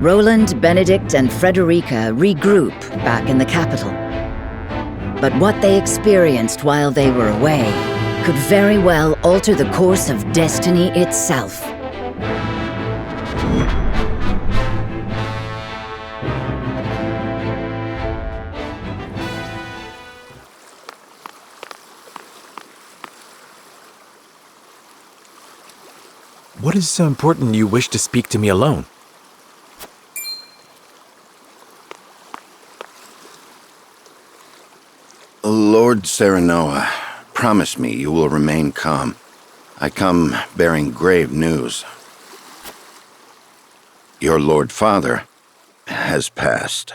Roland, Benedict, and Frederica regroup back in the capital. But what they experienced while they were away could very well alter the course of destiny itself. What is so important you wish to speak to me alone? Lord Serenoa, promise me you will remain calm. I come bearing grave news. Your Lord Father has passed.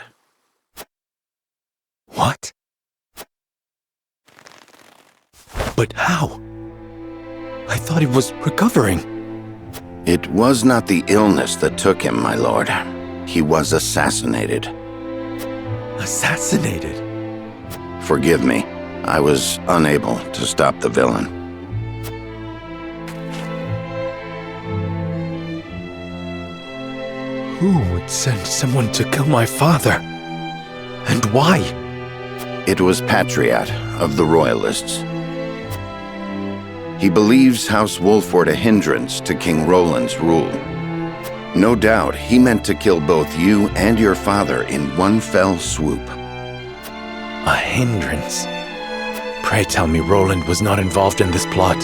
What? But how? I thought he was recovering. It was not the illness that took him, my lord. He was assassinated. Assassinated? Forgive me. I was unable to stop the villain. Who would send someone to kill my father? And why? It was Patriot of the Royalists. He believes House Wolford a hindrance to King Roland's rule. No doubt he meant to kill both you and your father in one fell swoop. A hindrance? Pray tell me Roland was not involved in this plot.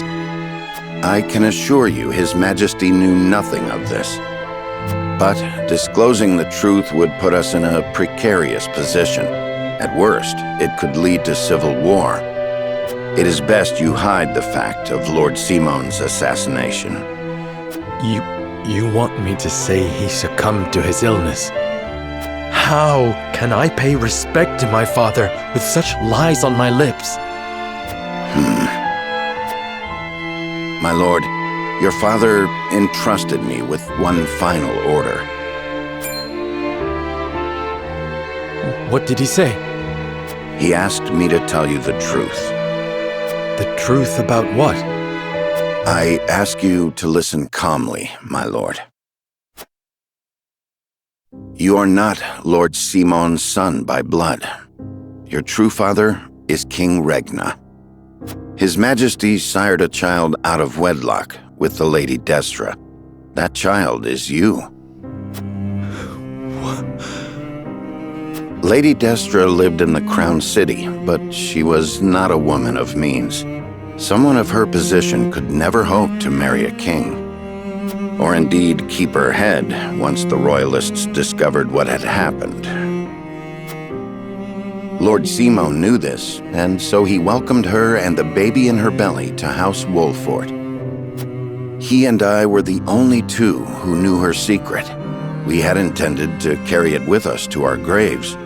I can assure you His Majesty knew nothing of this. But disclosing the truth would put us in a precarious position. At worst, it could lead to civil war. It is best you hide the fact of Lord Simon's assassination. You want me to say he succumbed to his illness? How can I pay respect to my father with such lies on my lips? My lord, your father entrusted me with one final order. What did he say? He asked me to tell you the truth. The truth about what? I ask you to listen calmly, my lord. You are not Lord Simon's son by blood. Your true father is King Regna. His Majesty sired a child out of wedlock with the Lady Destra. That child is you. What? Lady Destra lived in the Crown City, but she was not a woman of means. Someone of her position could never hope to marry a king, or indeed keep her head once the Royalists discovered what had happened. Lord Simon knew this, and so he welcomed her and the baby in her belly to House Wolford. He and I were the only two who knew her secret. We had intended to carry it with us to our graves.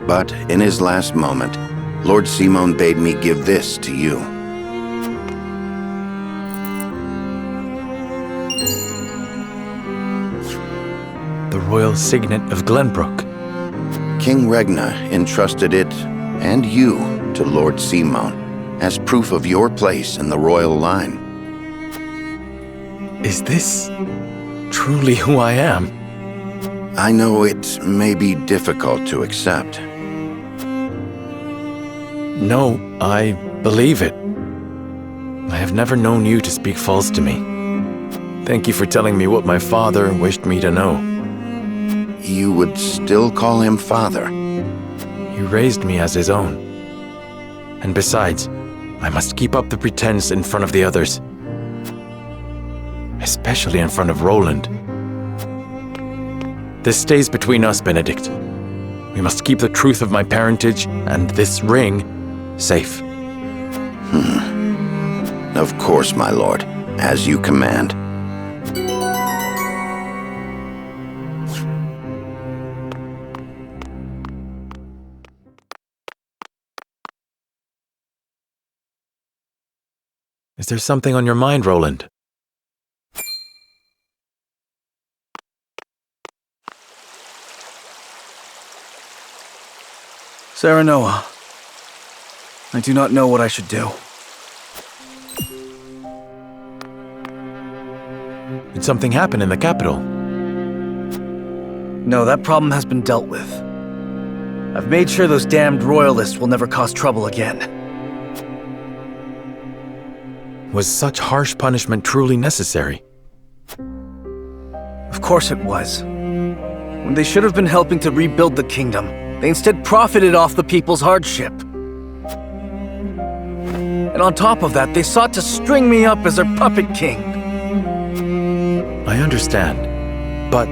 But in his last moment, Lord Simon bade me give this to you. The royal signet of Glenbrook. King Regna entrusted it, and you, to Lord Simon, as proof of your place in the royal line. Is this truly who I am? I know it may be difficult to accept. No, I believe it. I have never known you to speak false to me. Thank you for telling me what my father wished me to know. You would still call him father? He raised me as his own. And besides, I must keep up the pretense in front of the others. Especially in front of Roland. This stays between us, Benedict. We must keep the truth of my parentage and this ring safe. Of course, my lord, as you command. Is there something on your mind, Roland? Serenoa, I do not know what I should do. Did something happen in the capital? No, that problem has been dealt with. I've made sure those damned royalists will never cause trouble again. Was such harsh punishment truly necessary? Of course it was. When they should have been helping to rebuild the kingdom, they instead profited off the people's hardship. And on top of that, they sought to string me up as their puppet king. I understand, but...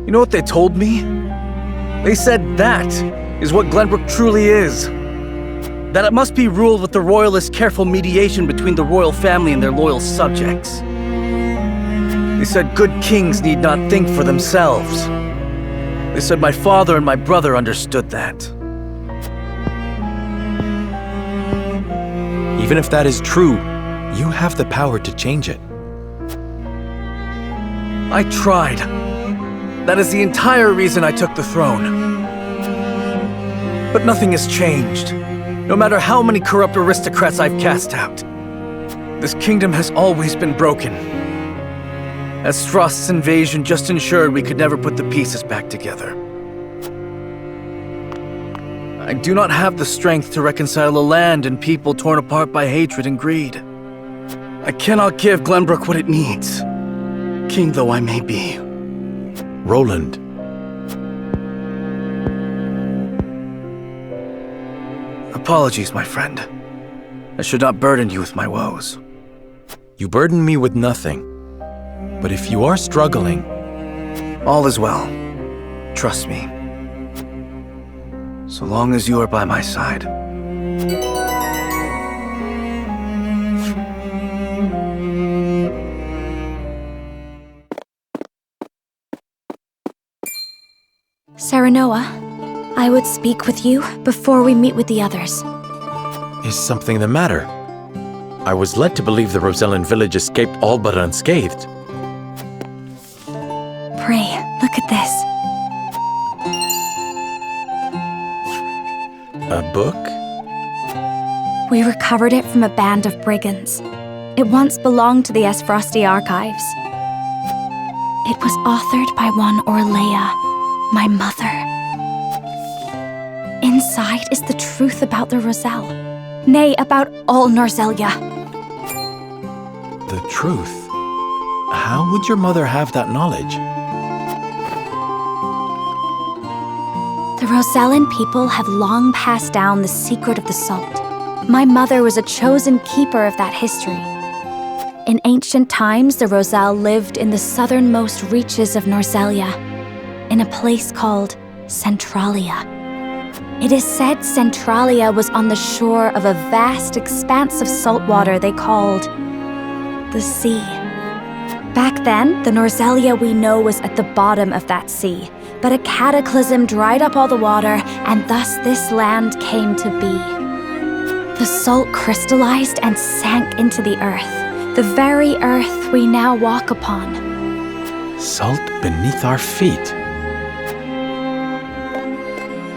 You know what they told me? They said that is what Glenbrook truly is. That it must be ruled with the royalists' careful mediation between the royal family and their loyal subjects. They said good kings need not think for themselves. They said my father and my brother understood that. Even if that is true, you have the power to change it. I tried. That is the entire reason I took the throne. But nothing has changed. No matter how many corrupt aristocrats I've cast out. This kingdom has always been broken. As Frost's invasion just ensured we could never put the pieces back together. I do not have the strength to reconcile a land and people torn apart by hatred and greed. I cannot give Glenbrook what it needs, king though I may be. Roland. Apologies, my friend. I should not burden you with my woes. You burden me with nothing. But if you are struggling... All is well. Trust me. So long as you are by my side. Serenoa, I would speak with you before we meet with the others. Is something the matter? I was led to believe the Rosellan village escaped all but unscathed. Pray, look at this. A book? We recovered it from a band of brigands. It once belonged to the Esfrosti archives. It was authored by one Orlea, my mother. Inside is the truth about the Roselle. Nay, about all Norzelia. The truth? How would your mother have that knowledge? The Rosellan people have long passed down the secret of the salt. My mother was a chosen keeper of that history. In ancient times, the Roselle lived in the southernmost reaches of Norzelia, in a place called Centralia. It is said Centralia was on the shore of a vast expanse of salt water they called the sea. Back then, the Norzelia we know was at the bottom of that sea, but a cataclysm dried up all the water, and thus this land came to be. The salt crystallized and sank into the earth, the very earth we now walk upon. Salt beneath our feet.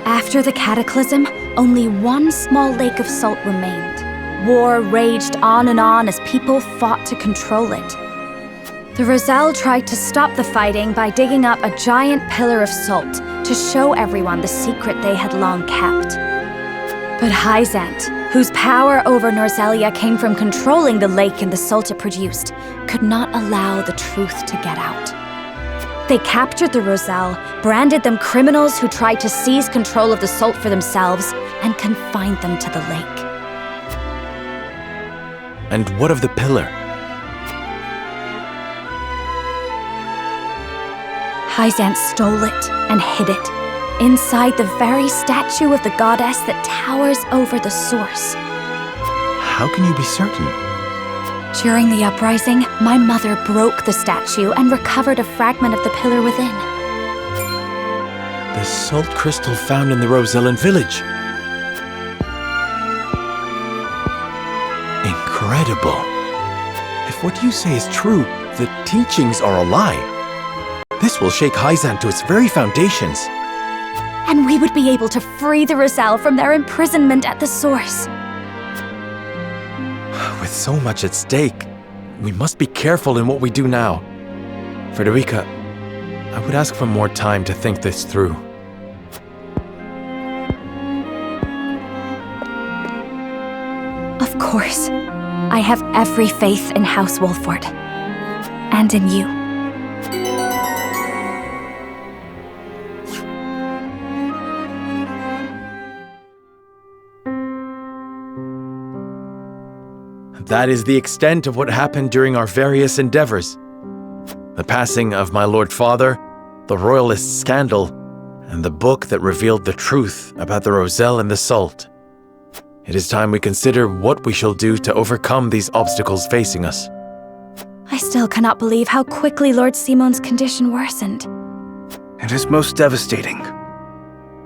After the cataclysm, only one small lake of salt remained. War raged on and on as people fought to control it. The Roselle tried to stop the fighting by digging up a giant pillar of salt to show everyone the secret they had long kept. But Hyzant, whose power over Norzelia came from controlling the lake and the salt it produced, could not allow the truth to get out. They captured the Roselle, branded them criminals who tried to seize control of the salt for themselves, and confined them to the lake. And what of the pillar? Hyzant stole it and hid it, inside the very statue of the goddess that towers over the source. How can you be certain? During the uprising, my mother broke the statue and recovered a fragment of the pillar within. The salt crystal found in the Rosellan village. Incredible. If what you say is true, the teachings are a lie. This will shake Hyzant to its very foundations. And we would be able to free the Roselle from their imprisonment at the source. With so much at stake, we must be careful in what we do now. Frederica, I would ask for more time to think this through. Of course. I have every faith in House Wolford. And in you. That is the extent of what happened during our various endeavors. The passing of my Lord Father, the Royalist scandal, and the book that revealed the truth about the Roselle and the Salt. It is time we consider what we shall do to overcome these obstacles facing us. I still cannot believe how quickly Lord Simon's condition worsened. It is most devastating.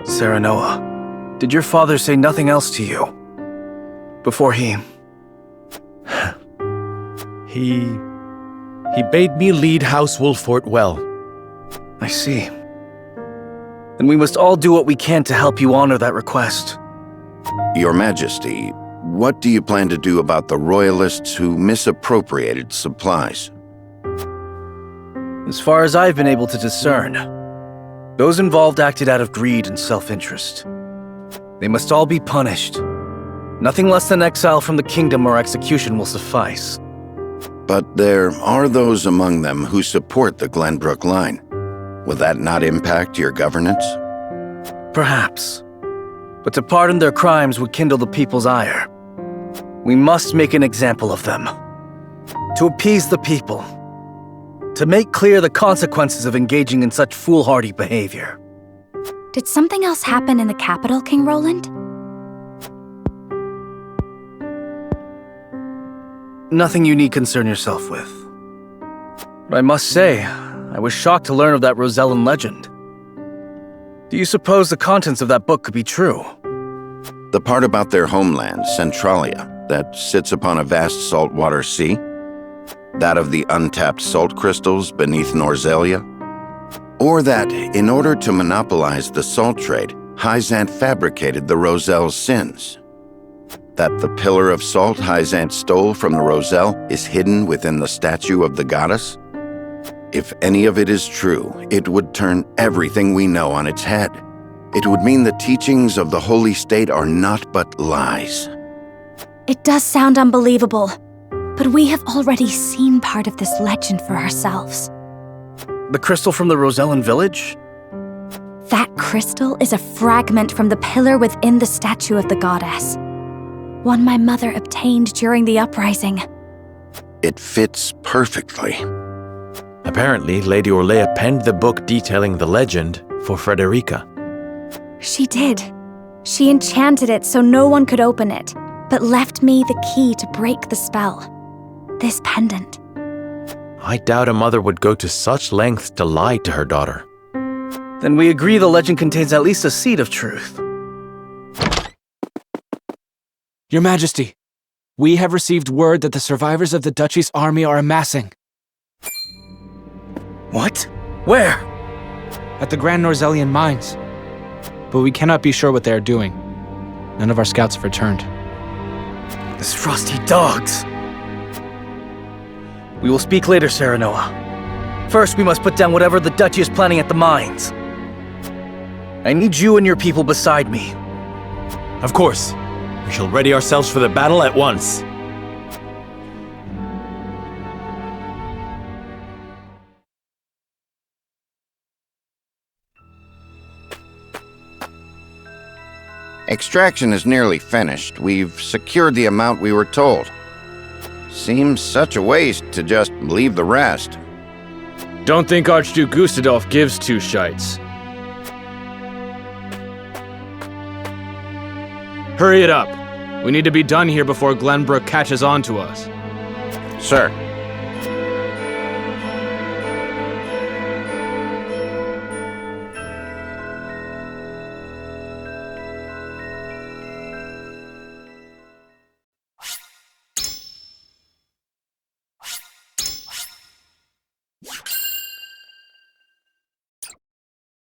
Serenoa, did your father say nothing else to you? Before he bade me lead House Wolfort well. I see. Then we must all do what we can to help you honor that request. Your Majesty, what do you plan to do about the Royalists who misappropriated supplies? As far as I've been able to discern, those involved acted out of greed and self-interest. They must all be punished. Nothing less than exile from the kingdom or execution will suffice. But there are those among them who support the Glenbrook line. Will that not impact your governance? Perhaps. But to pardon their crimes would kindle the people's ire. We must make an example of them. To appease the people. To make clear the consequences of engaging in such foolhardy behavior. Did something else happen in the capital, King Roland? Nothing you need concern yourself with. But I must say, I was shocked to learn of that Rosellan legend. Do you suppose the contents of that book could be true? The part about their homeland, Centralia, that sits upon a vast saltwater sea? That of the untapped salt crystals beneath Norzelia? Or that, in order to monopolize the salt trade, Hyzant fabricated the Roselle's sins? That the pillar of salt Hyzant stole from the Roselle is hidden within the statue of the goddess? If any of it is true, it would turn everything we know on its head. It would mean the teachings of the Holy State are not but lies. It does sound unbelievable, but we have already seen part of this legend for ourselves. The crystal from the Rosellan village? That crystal is a fragment from the pillar within the statue of the goddess. One my mother obtained during the uprising. It fits perfectly. Apparently, Lady Orlea penned the book detailing the legend for Frederica. She did. She enchanted it so no one could open it, but left me the key to break the spell. This pendant. I doubt a mother would go to such lengths to lie to her daughter. Then we agree the legend contains at least a seed of truth. Your Majesty, we have received word that the survivors of the Duchy's army are amassing. What? Where? At the Grand Norzellian mines. But we cannot be sure what they are doing. None of our scouts have returned. These frosty dogs! We will speak later, Serenoa. First, we must put down whatever the Duchy is planning at the mines. I need you and your people beside me. Of course. We shall ready ourselves for the battle at once. Extraction is nearly finished. We've secured the amount we were told. Seems such a waste to just leave the rest. Don't think Archduke Gustadolf gives two shites. Hurry it up. We need to be done here before Glenbrook catches on to us. Sir.